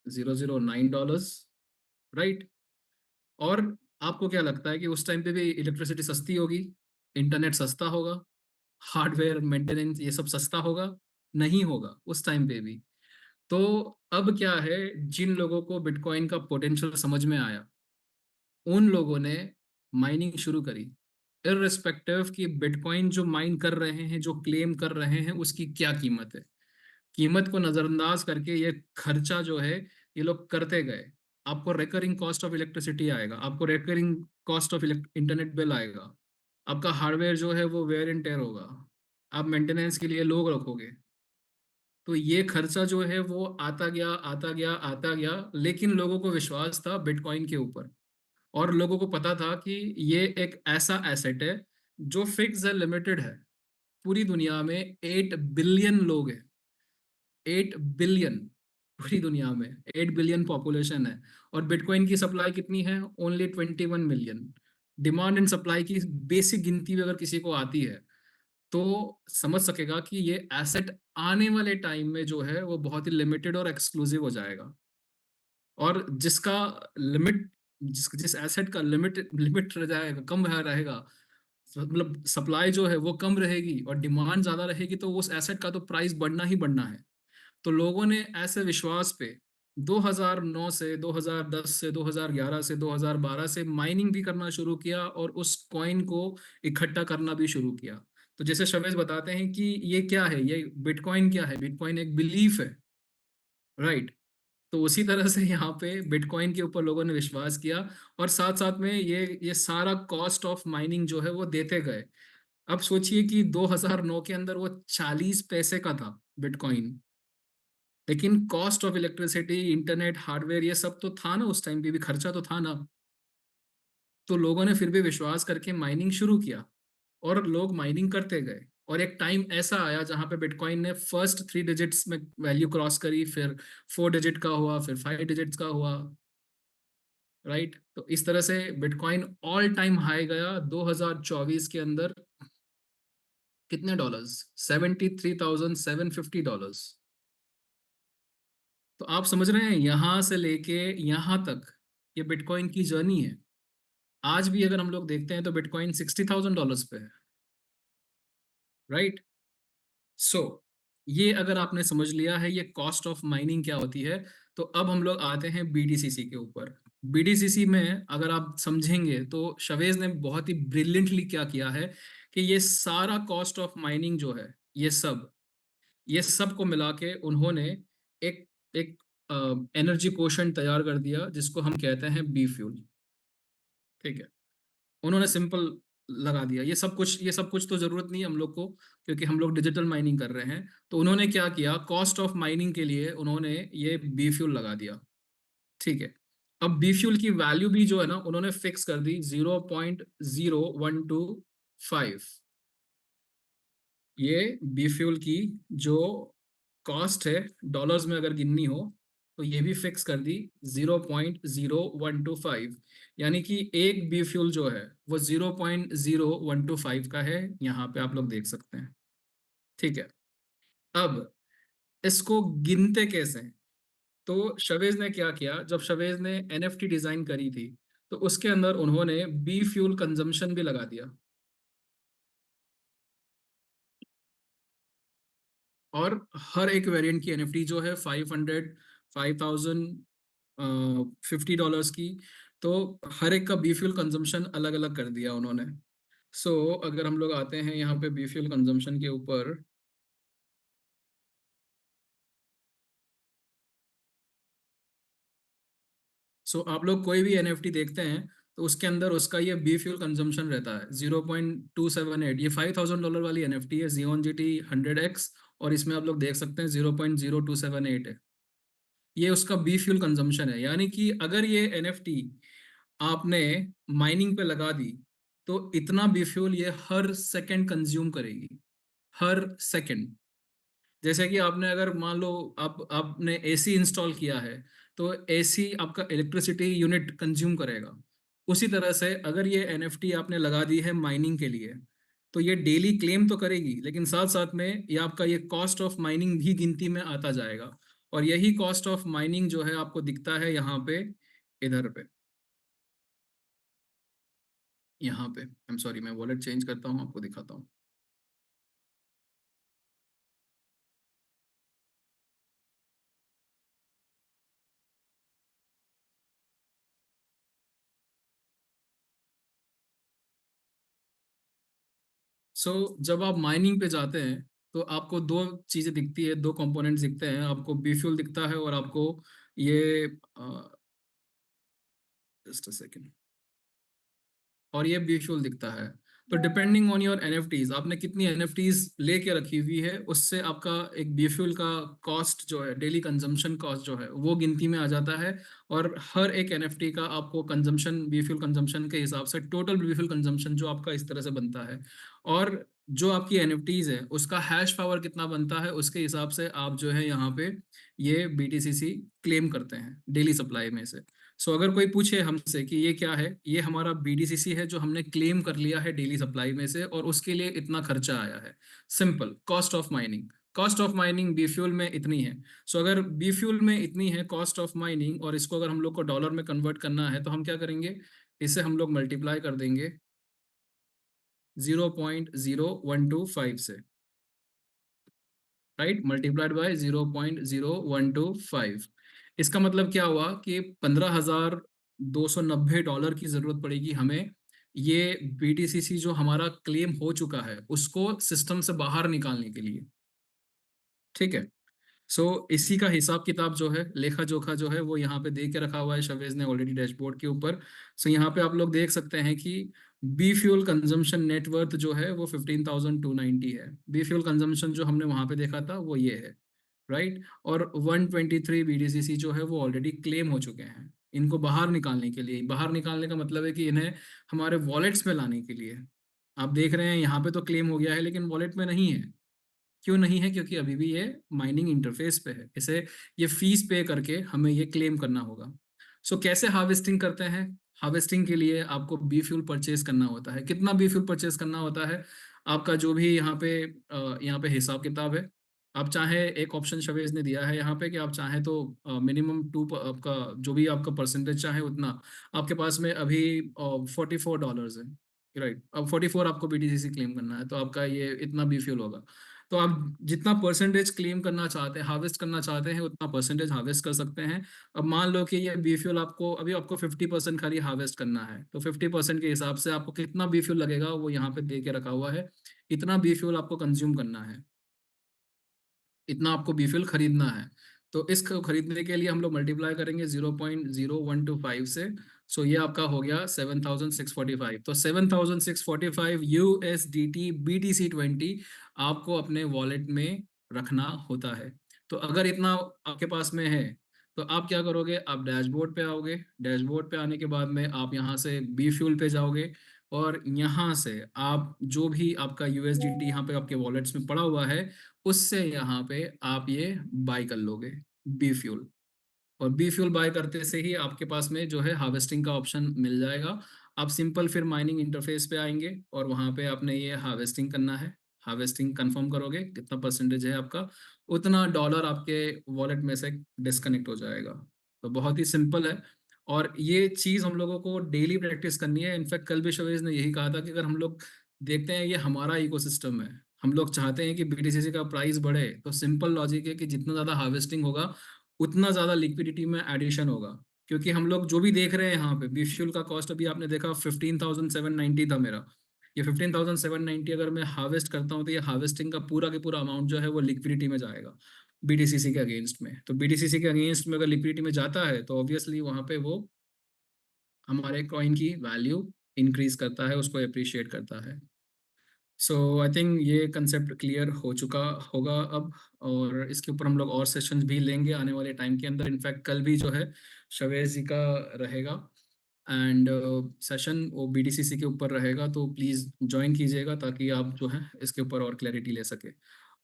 $009, right. और आपको क्या लगता है कि उस टाइम पे भी इलेक्ट्रिसिटी सस्ती होगी, इंटरनेट सस्ता होगा, हार्डवेयर मेंटेनेंस ये सब सस्ता होगा? नहीं होगा उस टाइम पे भी। तो अब क्या है, जिन लोगों को बिटकॉइन का पोटेंशियल समझ में आया, उन लोगों ने माइनिंग शुरू करी, इररिस्पेक्टिव कि बिटकॉइन जो माइन कर रहे हैं, जो क्लेम कर रहे हैं, उसकी क्या कीमत है। कीमत को नजरअंदाज करके ये खर्चा जो है ये लोग करते गए। आपको रिकरिंग कॉस्ट ऑफ इलेक्ट्रिसिटी आएगा, आपको recurring cost of internet bill आएगा, आपका हार्डवेयर जो है वो वेयर एंड टेयर होगा, आप मेंटेनेंस के लिए लोग रखोगे। तो ये खर्चा जो है वो आता गया आता गया आता गया, लेकिन लोगों को विश्वास था बिटकॉइन के ऊपर। और लोगों को पता था कि ये एक ऐसा एसेट है जो फिक्स है, लिमिटेड है। पूरी दुनिया में 8 बिलियन लोग हैं, 8 बिलियन, पूरी दुनिया में 8 बिलियन पॉपुलेशन है। और बिटकॉइन की सप्लाई कितनी है? Only 21 million. Demand and supply की बेसिक गिनती भी अगर किसी को आती है तो समझ सकेगा कि ये एसेट आने वाले टाइम में जो है वो बहुत ही लिमिटेड और एक्सक्लूसिव हो जाएगा। और जिसका लिमिट, जिस एसेट का लिमिट लिमिट रह जाएगा, कम रहेगा, मतलब सप्लाई जो है वो कम रहेगी और डिमांड ज्यादा रहेगी, तो उस एसेट का तो प्राइस बढ़ना ही बढ़ना है। तो लोगों ने ऐसे विश्वास पे 2009 से 2010 से 2011 से 2012 से माइनिंग भी करना शुरू किया और उस कॉइन को इकट्ठा करना भी शुरू किया। तो जैसे शवेज बताते हैं कि ये क्या है, ये बिटकॉइन क्या है, बिटकॉइन एक बिलीफ है, राइट। तो उसी तरह से यहाँ पे बिटकॉइन के ऊपर लोगों ने विश्वास किया और साथ साथ में ये सारा कॉस्ट ऑफ माइनिंग जो है वो देते गए। अब सोचिए कि 2009 के अंदर वो 40 पैसे का था बिटकॉइन, लेकिन cost of electricity, internet, hardware ये सब तो था ना, उस टाइम पे भी खर्चा तो था ना। तो लोगों ने फिर भी विश्वास करके माइनिंग शुरू किया और लोग माइनिंग करते गए। और एक टाइम ऐसा आया जहां पे बिटकॉइन ने फर्स्ट 3 डिजिट्स में वैल्यू क्रॉस करी, फिर 4 डिजिट का हुआ, फिर 5 डिजिट्स का हुआ, राइट। तो इस तरह से बिटकॉइन ऑल टाइम हाई गया 2024 के अंदर। कितने डॉलर्स? $73,750। तो आप समझ रहे हैं, यहां से लेके यहां तक ये बिटकॉइन की जर्नी है। आज भी अगर हम लोग देखते हैं तो बिटकॉइन $60,000 पे है, राइट। सो ये अगर आपने समझ लिया है ये कॉस्ट ऑफ माइनिंग क्या होती है, तो अब हम लोग आते हैं बीडीसीसी के ऊपर। बीडीसीसी में अगर आप समझेंगे तो शवेज ने बहुत ही ब्रिलियंटली क्या किया है कि ये सारा कॉस्ट ऑफ माइनिंग जो है, ये सब को मिला के उन्होंने एक एक एनर्जी कोशन तैयार कर दिया जिसको हम कहते हैं बी फ्यूल। ठीक है, उन्होंने सिंपल लगा दिया। ये सब कुछ तो जरूरत नहीं है हम लोग को, क्योंकि हम लोग डिजिटल माइनिंग कर रहे हैं। तो उन्होंने क्या किया, कॉस्ट ऑफ माइनिंग के लिए उन्होंने ये बी फ्यूल लगा दिया। ठीक है, अब बी फ्यूल की वैल्यू भी जो है ना उन्होंने फिक्स कर दी 0.0125। ये बी फ्यूल की जो कॉस्ट है डॉलर्स में अगर गिननी हो तो ये भी फिक्स कर दी 0.0125। यानी कि एक बी फ्यूल जो है वो 0.0125 का है, यहाँ पे आप लोग देख सकते हैं। ठीक है, अब इसको गिनते कैसे हैं? तो शवेज ने क्या किया, जब शवेज ने एनएफटी डिजाइन करी थी तो उसके अंदर उन्होंने बी फ्यूल कंजम्पशन भी लगा दिया। और हर एक वेरिएंट की एनएफटी जो है 500, 5000, $50 की। तो हर एक का बी फ्यूल कंजम्पशन अलग अलग कर दिया उन्होंने। अगर हम लोग आते हैं यहाँ पे बी फ्यूल कंजम्पशन के ऊपर, आप लोग कोई भी एनएफटी देखते हैं तो उसके अंदर उसका ये बी फ्यूल कंजम्पशन रहता है 0.278। ये $5,000 वाली एनएफटी है, जियोन जीटी 100X। और इसमें आप लोग देख सकते हैं 0.0278 है, ये उसका बी फ्यूल कंजम्पशन है। यानी कि अगर ये एनएफटी आपने माइनिंग पे लगा दी तो इतना बी फ्यूल ये हर सेकंड कंज्यूम करेगी, हर सेकंड। जैसे कि आपने अगर मान लो आपने एसी इंस्टॉल किया है तो एसी आपका इलेक्ट्रिसिटी यूनिट कंज्यूम करेगा। उसी तरह से अगर ये एनएफटी आपने लगा दी है माइनिंग के लिए तो ये डेली क्लेम तो करेगी, लेकिन साथ साथ में ये आपका ये कॉस्ट ऑफ माइनिंग भी गिनती में आता जाएगा। और यही कॉस्ट ऑफ माइनिंग जो है आपको दिखता है यहाँ पे, इधर पे, यहाँ पे। आई एम सॉरी, मैं वॉलेट चेंज करता हूँ, आपको दिखाता हूँ। जब आप माइनिंग पे जाते हैं तो आपको दो चीजें दिखती है, दो कंपोनेंट्स दिखते हैं, आपको बी फ्यूल दिखता है और आपको ये, जस्ट अ सेकेंड, और ये विजुअल दिखता है। तो डिपेंडिंग ऑन योर एनएफटीज, आपने कितनी एनएफटीज लेके रखी हुई है, उससे आपका एक विजुअल का कॉस्ट जो है, डेली कंजम्पशन कॉस्ट जो है, वो गिनती में आ जाता है। और हर एक एनएफटी का आपको कंजम्पशन, विजुअल कंजम्पशन के हिसाब से टोटल विजुअल कंजम्पशन जो आपका इस तरह से बनता है। और जो आपकी एनएफटीज है उसका हैश पावर कितना बनता है, उसके हिसाब से आप जो है यहाँ पे ये बीटीसीसी क्लेम करते हैं डेली सप्लाई में से। अगर कोई पूछे हमसे कि ये क्या है, ये हमारा बीडीसीसी है जो हमने क्लेम कर लिया है डेली सप्लाई में से, और उसके लिए इतना खर्चा आया है। Simple cost of mining, cost of mining बी फ्यूल में इतनी है। अगर बी फ्यूल में इतनी है कॉस्ट ऑफ माइनिंग, और इसको अगर हम लोग को डॉलर में कन्वर्ट करना है, तो हम क्या करेंगे, इसे हम लोग मल्टीप्लाई कर देंगे 0.0125 से, राइट, मल्टीप्लाइड बाय 0.0125। इसका मतलब क्या हुआ कि 15,290 डॉलर की जरूरत पड़ेगी हमें, ये बीटीसीसी जो हमारा क्लेम हो चुका है उसको सिस्टम से बाहर निकालने के लिए। ठीक है। इसी का हिसाब किताब जो है, लेखा जोखा जो है, वो यहाँ पे दे के रखा हुआ है शवेज ने ऑलरेडी डैशबोर्ड के ऊपर। यहाँ पे आप लोग देख सकते हैं कि बी फ्यूल कंजम्पशन नेटवर्थ जो है वो 15,290 है। बी फ्यूल कंजम्पशन जो हमने वहां पे देखा था वो ये है, राइट। और 123 बीडीसीसी जो है वो ऑलरेडी क्लेम हो चुके हैं। इनको बाहर निकालने के लिए, बाहर निकालने का मतलब है कि इन्हें हमारे वॉलेट्स में लाने के लिए। आप देख रहे हैं यहाँ पे तो क्लेम हो गया है लेकिन वॉलेट में नहीं है। क्यों नहीं है? क्योंकि अभी भी ये माइनिंग इंटरफेस पे है, इसे ये फीस पे करके हमें ये क्लेम करना होगा। कैसे हार्वेस्टिंग करते हैं? हार्वेस्टिंग के लिए आपको बी फ्यूल परचेज करना होता है। कितना बी फ्यूल परचेज करना होता है? आपका जो भी यहाँ पे हिसाब किताब है, आप चाहे, एक ऑप्शन शवेज ने दिया है यहाँ पे कि आप चाहे तो मिनिमम टू, आपका जो भी आपका परसेंटेज चाहे उतना, आपके पास में अभी $44 है, राइट। अब 44 आपको बीटीसीसी क्लेम करना है, तो आपका ये इतना बी फ्यूल होगा। तो आप जितना परसेंटेज क्लेम करना चाहते हैं, हार्वेस्ट करना चाहते हैं, उतना परसेंटेज हार्वेस्ट कर सकते हैं। अब मान लो कि ये बी फ्यूल आपको अभी आपको 50% खाली हार्वेस्ट करना है, तो 50% के हिसाब से आपको कितना बी फ्यूल लगेगा वो यहाँ पे दे के रखा हुआ है। इतना बी फ्यूल आपको कंज्यूम करना है, इतना आपको बीफिल खरीदना है। तो इसको खरीदने के लिए हम लोग मल्टीप्लाई करेंगे 0.0125 से। ये आपका हो गया 7,645। तो 7,645 USDT BTC20 आपको अपने वॉलेट में रखना होता है। तो अगर इतना आपके पास में है, तो आप क्या करोगे, आप डैशबोर्ड पे आओगे। डैशबोर्ड पे आने के बाद में आप यहाँ से बी फ्यूल पे जाओगे, और यहाँ से आप जो भी आपका USDT यहाँ पे आपके वॉलेट्स में पड़ा हुआ है, उससे यहाँ पे आप ये बाय कर लोगे बी फ्यूल। और बी फ्यूल बाय करते से ही आपके पास में जो है हार्वेस्टिंग का ऑप्शन मिल जाएगा। आप सिंपल फिर माइनिंग इंटरफेस पे आएंगे और वहाँ पे आपने ये हार्वेस्टिंग करना है। हार्वेस्टिंग कंफर्म करोगे, कितना परसेंटेज है आपका, उतना डॉलर आपके वॉलेट में से डिस्कनेक्ट हो जाएगा। तो बहुत ही सिंपल है, और ये चीज़ हम लोगों को डेली प्रैक्टिस करनी है। इनफैक्ट कल भी शवेज ने यही कहा था कि अगर हम लोग देखते हैं, ये हमारा इकोसिस्टम है, हम लोग चाहते हैं कि बीटीसीसी का प्राइस बढ़े, तो सिंपल लॉजिक है कि जितना ज़्यादा हार्वेस्टिंग होगा उतना ज़्यादा लिक्विडिटी में एडिशन होगा। क्योंकि हम लोग जो भी देख रहे हैं यहाँ पे, बी फ्यूल का कॉस्ट अभी आपने देखा 15,790 था मेरा। ये 15,790 अगर मैं हार्वेस्ट करता हूँ, तो ये हार्वेस्टिंग का पूरा अमाउंट जो है वो लिक्विडिटी में जाएगा बीटीसीसी के अगेंस्ट में। तो बीटीसीसी के अगेंस्ट में अगर लिक्विडिटी में जाता है, तो ऑब्वियसली वहाँ पे वो हमारे कॉइन की वैल्यू इंक्रीज करता है, उसको अप्रिशिएट करता है। आई थिंक ये कंसेप्ट क्लियर हो चुका होगा अब। और इसके ऊपर हम लोग और सेशंस भी लेंगे आने वाले टाइम के अंदर। इनफैक्ट कल भी जो है शवेज जी का रहेगा, एंड सेशन वो बीडीसीसी के ऊपर रहेगा, तो प्लीज़ ज्वाइन कीजिएगा ताकि आप जो है इसके ऊपर और क्लैरिटी ले सके।